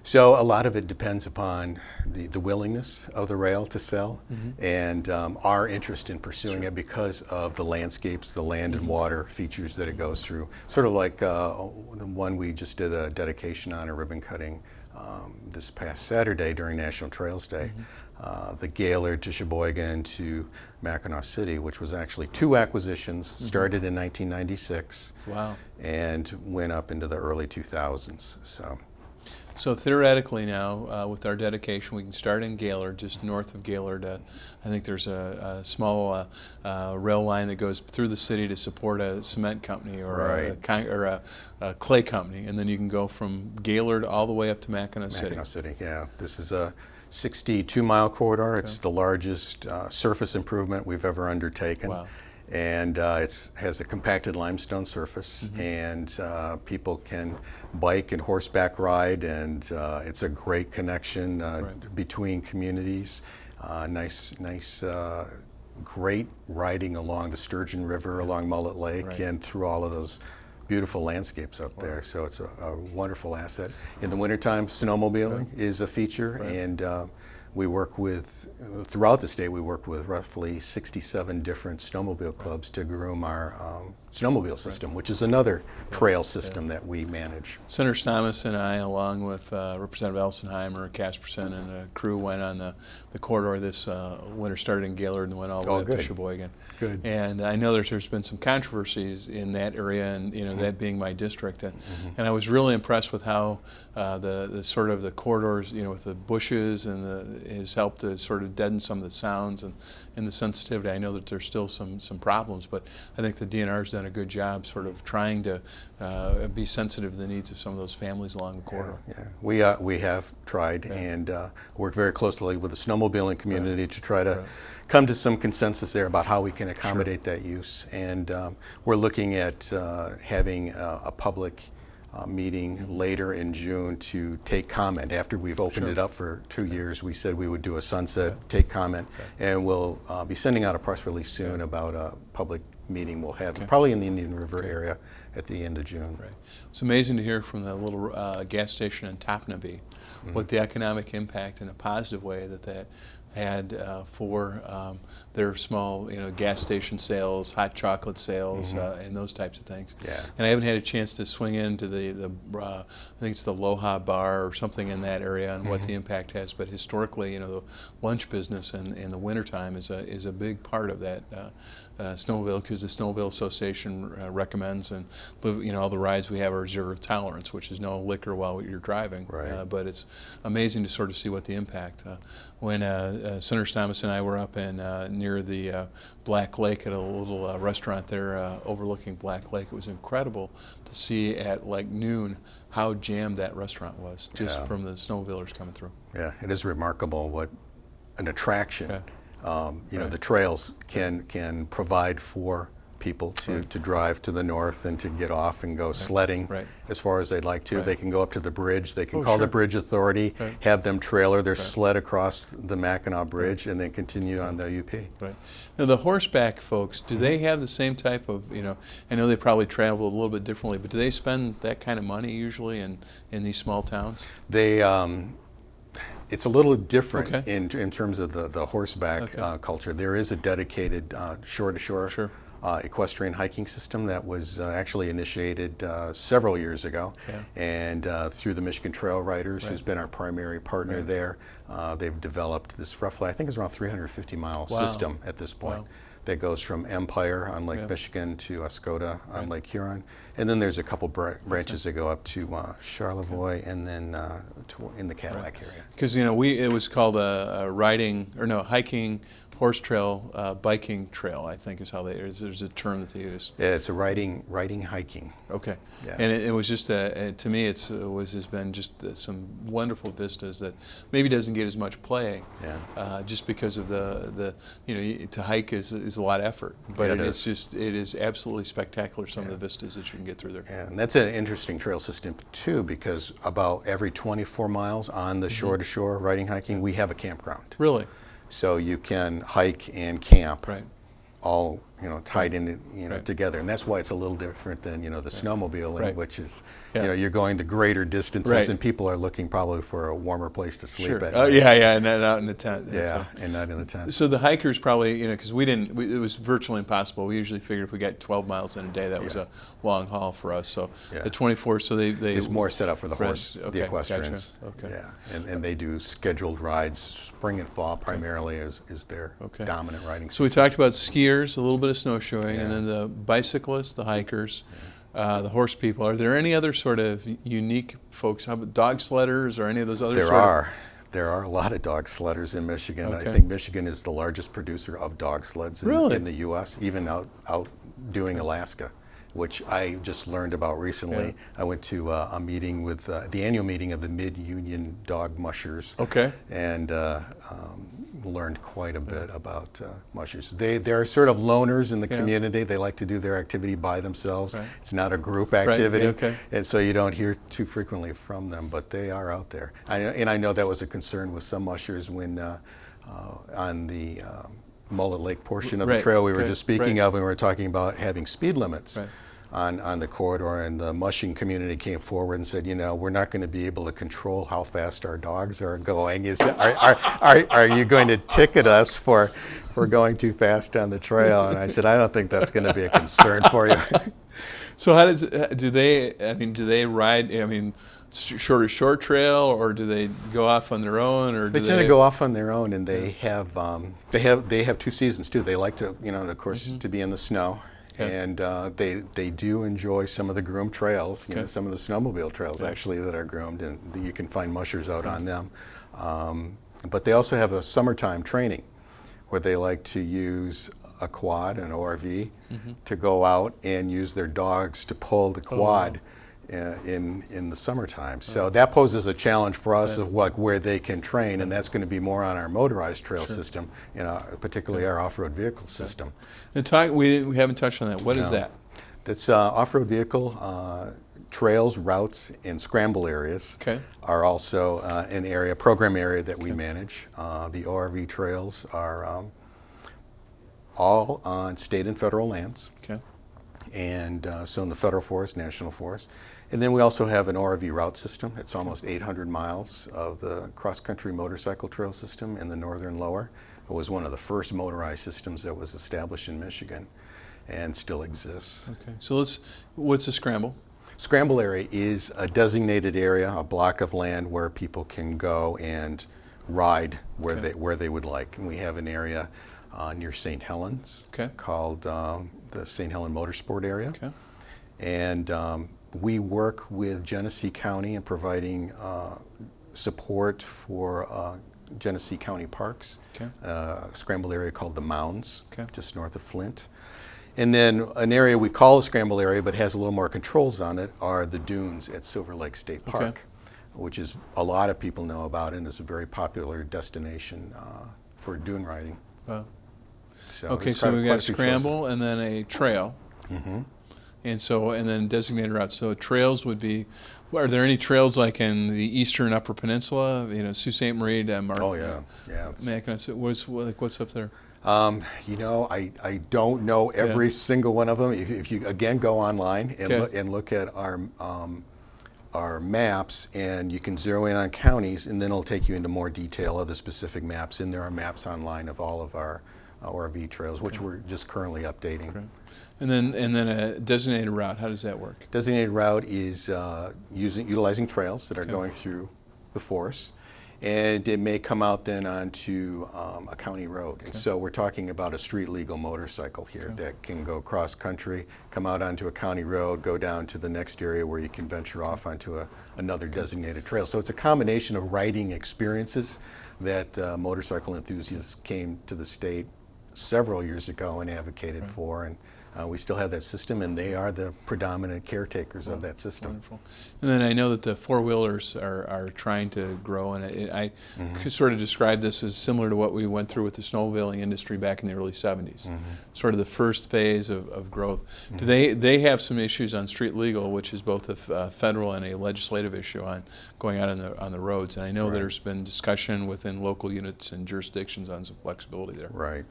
So a lot of it depends upon the willingness of the rail to sell, and our interest in pursuing it because of the landscapes, the land and water features that it goes through. Sort of like the one we just did a dedication on, a ribbon cutting this past Saturday during National Trails Day. The Gaylord to Sheboygan to Mackinac City, which was actually 2 acquisitions, started in 1996, Wow. and went up into the early 2000s. So theoretically now, with our dedication, we can start in Gaylord, just north of Gaylord. I think there's a small rail line that goes through the city to support a cement company or, a clay company, and then you can go from Gaylord all the way up to Mackinac City. Mackinac City, yeah. This is a 62-mile corridor. It's the largest surface improvement we've ever undertaken. Wow. And it has a compacted limestone surface, and people can bike and horseback ride, and it's a great connection between communities. Nice, great riding along the Sturgeon River, along Mullet Lake, and through all of those beautiful landscapes up there. So it's a wonderful asset. In the wintertime, snowmobiling is a feature, and we work with, throughout the state, we work with roughly 67 different snowmobile clubs to groom our snowmobile system, which is another trail system that we manage. Senator Thomas and I, along with Representative Elsenheimer, Casperson, and the crew went on the corridor this winter, started in Gaylord and went all the way up to Sheboygan. Good. And I know there's been some controversies in that area, and that being my district. And I was really impressed with how the sort of the corridors, with the bushes and has helped to sort of deaden some of the sounds and the sensitivity. I know that there's still some problems, but I think the DNR's done a good job sort of trying to be sensitive to the needs of some of those families along the corridor. Yeah. We have tried and work very closely with the snowmobiling community to try to come to some consensus there about how we can accommodate that use. And we're looking at having a public meeting later in June to take comment. After we've opened it up for 2 years, we said we would do a sunset, take comment, and we'll be sending out a press release soon about a public meeting we'll have probably in the Indian River area at the end of June. Right. It's amazing to hear from the little gas station in Topnaby what the economic impact in a positive way that had for their small, gas station sales, hot chocolate sales, and those types of things. Yeah. And I haven't had a chance to swing into the I think it's the Aloha Bar or something in that area and what the impact has. But historically, the lunch business in the wintertime is a big part of that snowmobile, because the Snowmobile Association recommends, and all the rides we have are zero tolerance, which is no liquor while you're driving. Right. But it's amazing to sort of see what the impact. When Senator Thomas and I were up in near the Black Lake at a little restaurant there overlooking Black Lake, it was incredible to see at like noon how jammed that restaurant was just from the snowmobilers coming through. Yeah, it is remarkable what an attraction the trails can provide for people to drive to the north and to get off and go sledding as far as they'd like to. They can go up to the bridge. They can call the bridge authority, have them trailer their sled across the Mackinac Bridge, and then continue on the UP. Right. Now the horseback folks, do they have the same type of, I know they probably travel a little bit differently, but do they spend that kind of money usually in these small towns? They it's a little different in terms of the horseback culture. There is a dedicated shore-to-shore equestrian hiking system that was actually initiated several years ago, and through the Michigan Trail Riders, who's been our primary partner there, they've developed this roughly, I think it's around 350-mile system at this point. That goes from Empire on Lake Michigan to Oscoda on Lake Huron, and then there's a couple branches that go up to Charlevoix, and then in the Cadillac area. Because it was called a hiking, horse trail, biking trail, I think is how there's a term that they use. Yeah, it's a riding hiking. Okay. Yeah. And it was just to me has been just some wonderful vistas that maybe doesn't get as much play. Just because of the to hike is a lot of effort, but it is absolutely spectacular, some of the vistas that you can get through there. Yeah, and that's an interesting trail system too, because about every 24 miles on the shore-to-shore riding hiking, we have a campground. Really? So you can hike and camp all tied in, Right. together, and that's why it's a little different than, the snowmobiling, Right. which is, Yeah. you're going to greater distances, Right. and people are looking probably for a warmer place to sleep Sure. at Oh night. yeah, yeah, and not out in the tent. Yeah, and not in the tent. So the hikers probably, because it was virtually impossible. We usually figured if we got 12 miles in a day, that was Yeah. a long haul for us. So Yeah. the 24, so they It's more set up for the Right. horse, Okay, the equestrians. gotcha. Okay. Yeah, and they do scheduled rides, spring and fall primarily is their Okay. dominant riding So we season. talked about skiers, a little bit of snowshoeing, and Yeah. then the bicyclists, the hikers, the horse people. Are there any other sort of unique folks? How about dog sledders or any of those other There sort of- are. There are a lot of dog sledders in Michigan. Okay. I think Michigan is the largest producer of dog sleds Really? in the U.S., even outdoing Alaska, which I just learned about recently. Yeah. I went to a meeting with the annual meeting of the Mid-Union Dog Mushers, Okay. and learned quite a bit about mushers. They're sort of loners in the Yeah. community. They like to do their activity by themselves. Right. It's not a group activity, okay. and so you don't hear too frequently from them, but they are out there. I know that was a concern with some mushers when on the Mullet Lake portion of the Right, trail we were okay, just speaking right. of, and we were talking about having speed limits. Right. On the corridor, and the mushing community came forward and said, we're not going to be able to control how fast our dogs are going. Are you going to ticket us for going too fast on the trail? And I said, I don't think that's going to be a concern for you. So how do they ride? Short trail, or do they go off on their own, or They do tend to go off on their own, and they have two seasons too. They like to, of course, to be in the snow. Okay. And they do enjoy some of the groomed trails, Okay. some of the snowmobile trails actually that are groomed, and you can find mushers out on them. But they also have a summertime training where they like to use a quad, an ORV, to go out and use their dogs to pull the quad in the summertime. So that poses a challenge for us of where they can train, and that's going to be more on our motorized trail system, particularly our off-road vehicle system. And we haven't touched on that. What is No. that? That's off-road vehicle trails, routes, and scramble areas Okay. are also an program area that we manage. The ORV trails are all on state and federal lands, Okay. and so in the federal forest, national forest. And then we also have an ORV route system. It's almost 800 miles of the cross-country motorcycle trail system in the northern lower. It was one of the first motorized systems that was established in Michigan and still exists. Okay. So what's a scramble? Scramble area is a designated area, a block of land where people can go and ride where they would like. And we have an area near St. Helens called the St. Helen Motorsport area. Okay. And we work with Genesee County in providing support for Genesee County Parks, Okay. a scramble area called the Mounds, Okay. just north of Flint. And then an area we call a scramble area but has a little more controls on it are the dunes at Silver Lake State Park, which is a lot of people know about and is a very popular destination for dune riding. Wow. So Okay, there's so we've got a quite few trails. scramble and then a trail. And then designated routes. So trails would be, are there any trails like in the eastern Upper Peninsula, Sault Ste. Marie, Oh yeah, yeah. What's up there? I don't know every single one of them. If you again go online and look at our maps, and you can zero in on counties, and then it'll take you into more detail of the specific maps. And there are maps online of all of our ORV trails, which we're just currently updating. Okay. And then a designated route. How does that work? Designated route is utilizing trails that are going through the forest, and it may come out then onto a county road. And so we're talking about a street legal motorcycle here that can go cross country, come out onto a county road, go down to the next area where you can venture off onto another designated trail. So it's a combination of riding experiences that motorcycle enthusiasts came to the state several years ago and advocated for, and we still have that system, and they are the predominant caretakers of that system. Wonderful. And then I know that the four-wheelers are trying to grow, and I could sort of describe this as similar to what we went through with the snowmobiling industry back in the early 70s, sort of the first phase of growth. Do they have some issues on street legal, which is both a federal and a legislative issue on going out on the roads? And I know there's been discussion within local units and jurisdictions on some flexibility there. Right.